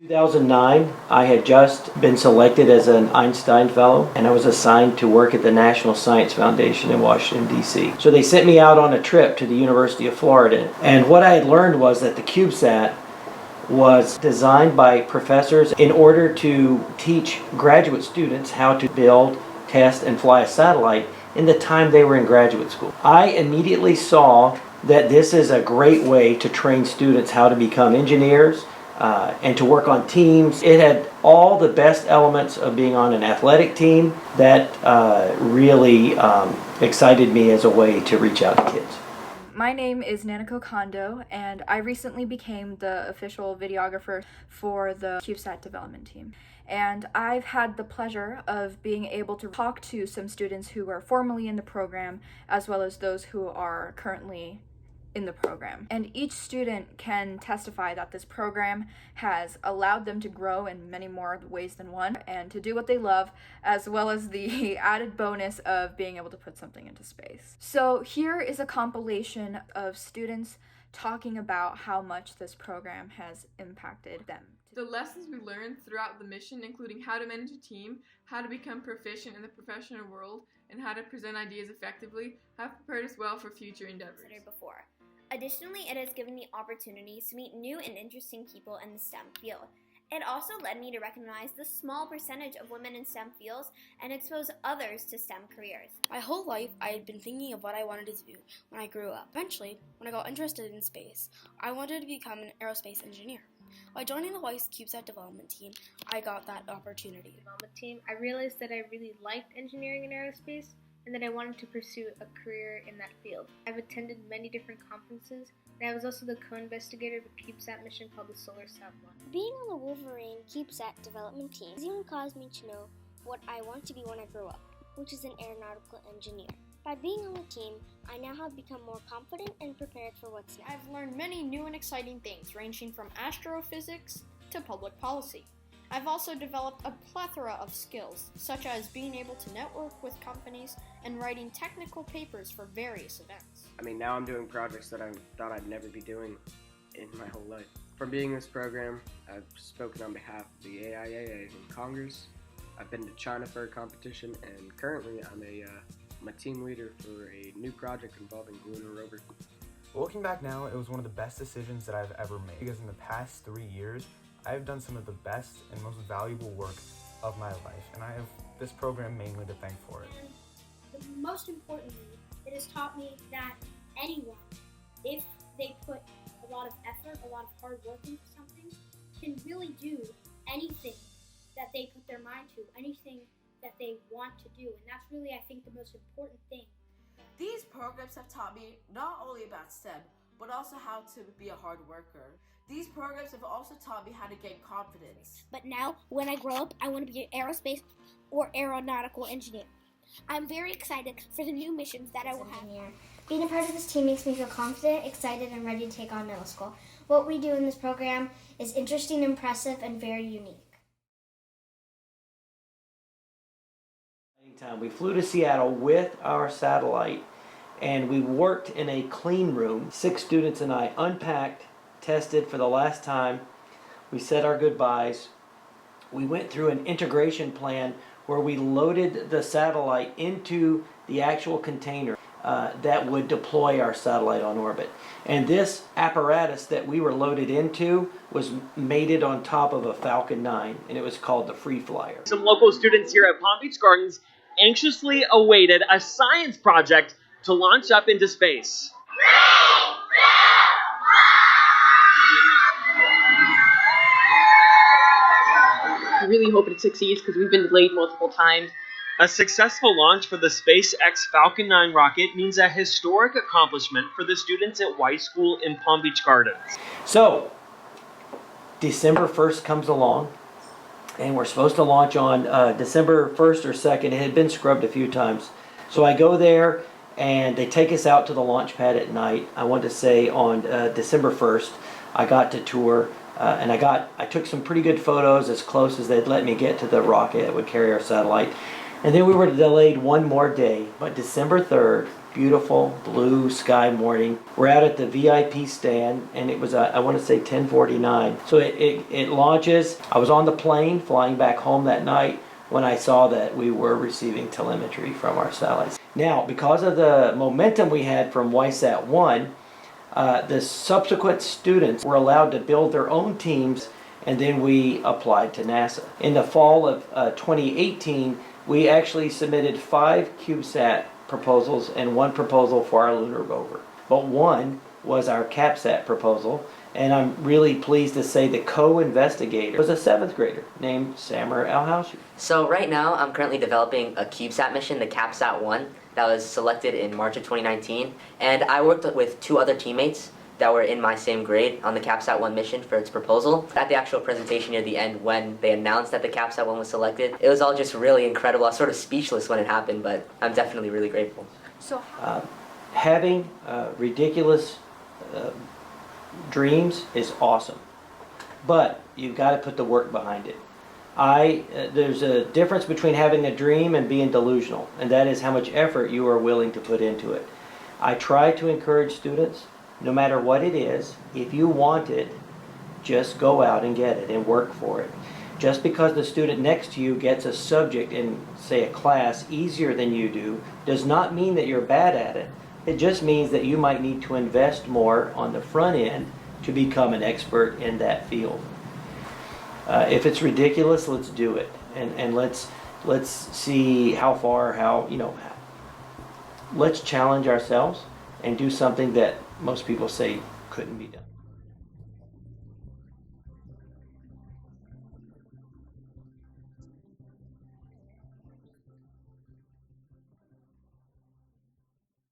2009, I had just been selected as an Einstein Fellow, and I was assigned to work at the National Science Foundation in Washington, D.C. So they sent me out on a trip to the University of Florida, and what I had learned was that the CubeSat was designed by professors in order to teach graduate students how to build, test, and fly a satellite in the time they were in graduate school. I immediately saw that this is a great way to train students how to become engineers and to work on teams. It had all the best elements of being on an athletic team that really excited me as a way to reach out to kids. My name is Nanako Kondo, and I recently became the official videographer for the CubeSat development team. And I've had the pleasure of being able to talk to some students who are formerly in the program, as well as those who are currently in the program. And each student can testify that this program has allowed them to grow in many more ways than one and to do what they love, as well as the added bonus of being able to put something into space. So here is a compilation of students talking about how much this program has impacted them. The lessons we learned throughout the mission, including how to manage a team, how to become proficient in the professional world, and how to present ideas effectively, have prepared us well for future endeavors. Before. Additionally, it has given me opportunities to meet new and interesting people in the STEM field. It also led me to recognize the small percentage of women in STEM fields and expose others to STEM careers. My whole life, I had been thinking of what I wanted to do when I grew up. Eventually, when I got interested in space, I wanted to become an aerospace engineer. By joining the WISE CubeSat development team, I got that opportunity. I realized that I really liked engineering and aerospace, and that I wanted to pursue a career in that field. I've attended many different conferences, and I was also the co-investigator of a CubeSat mission called the Solar Sat 1. Being on the Wolverine CubeSat development team has even caused me to know what I want to be when I grow up, which is an aeronautical engineer. By being on the team, I now have become more confident and prepared for what's next. I've learned many new and exciting things, ranging from astrophysics to public policy. I've also developed a plethora of skills, such as being able to network with companies and writing technical papers for various events. Now I'm doing projects that I thought I'd never be doing in my whole life. From being in this program, I've spoken on behalf of the AIAA in Congress. I've been to China for a competition, and currently I'm a team leader for a new project involving Lunar rover. Looking back now, it was one of the best decisions that I've ever made, because in the past 3 years, I've done some of the best and most valuable work of my life, and I have this program mainly to thank for it. And most importantly, it has taught me that anyone, if they put a lot of effort, a lot of hard work into something, can really do anything that they put their mind to, anything that they want to do. And that's really, I think, the most important thing. These programs have taught me not only about STEM, but also how to be a hard worker. These programs have also taught me how to gain confidence. But now, when I grow up, I want to be an aerospace or aeronautical engineer. I'm very excited for the new missions that I will have. Being a part of this team makes me feel confident, excited, and ready to take on middle school. What we do in this program is interesting, impressive, and very unique. We flew to Seattle with our satellite, and we worked in a clean room. 6 students and I unpacked, tested for the last time. We said our goodbyes. We went through an integration plan where we loaded the satellite into the actual container that would deploy our satellite on orbit. And this apparatus that we were loaded into was mated on top of a Falcon 9, and it was called the Free Flyer. Some local students here at Palm Beach Gardens anxiously awaited a science project to launch up into space. We really hope it succeeds because we've been delayed multiple times. A successful launch for the SpaceX Falcon 9 rocket means a historic accomplishment for the students at WISE School in Palm Beach Gardens. So, December 1st comes along, and we're supposed to launch on December 1st or 2nd. It had been scrubbed a few times. So I go there, and they take us out to the launch pad at night. I want to say on December 1st, I got to tour, and I took some pretty good photos as close as they'd let me get to the rocket that would carry our satellite. And then we were delayed one more day, but December 3rd, beautiful blue sky morning. We're out at the VIP stand, and it was, I want to say 10:49. So it launches. I was on the plane flying back home that night when I saw that we were receiving telemetry from our satellites. Now, because of the momentum we had from WISAT 1, the subsequent students were allowed to build their own teams, and then we applied to NASA. In the fall of 2018, we actually submitted 5 CubeSat proposals and 1 proposal for our lunar rover. But one was our CapSat proposal, and I'm really pleased to say the co-investigator was a 7th grader named Samer Alhoushi. So right now, I'm currently developing a CubeSat mission, the CapSat-1, that was selected in March of 2019. And I worked with 2 other teammates that were in my same grade on the CapSat-1 mission for its proposal. At the actual presentation near the end, when they announced that the CapSat-1 was selected, it was all just really incredible. I was sort of speechless when it happened, but I'm definitely really grateful. So having ridiculous dreams is awesome, but you've got to put the work behind it. There's a difference between having a dream and being delusional, and that is how much effort you are willing to put into it. I try to encourage students, no matter what it is, if you want it, just go out and get it and work for it. Just because the student next to you gets a subject in, say, a class easier than you do, does not mean that you're bad at it. It just means that you might need to invest more on the front end to become an expert in that field. If it's ridiculous, let's do it, and let's see let's challenge ourselves and do something that most people say couldn't be done.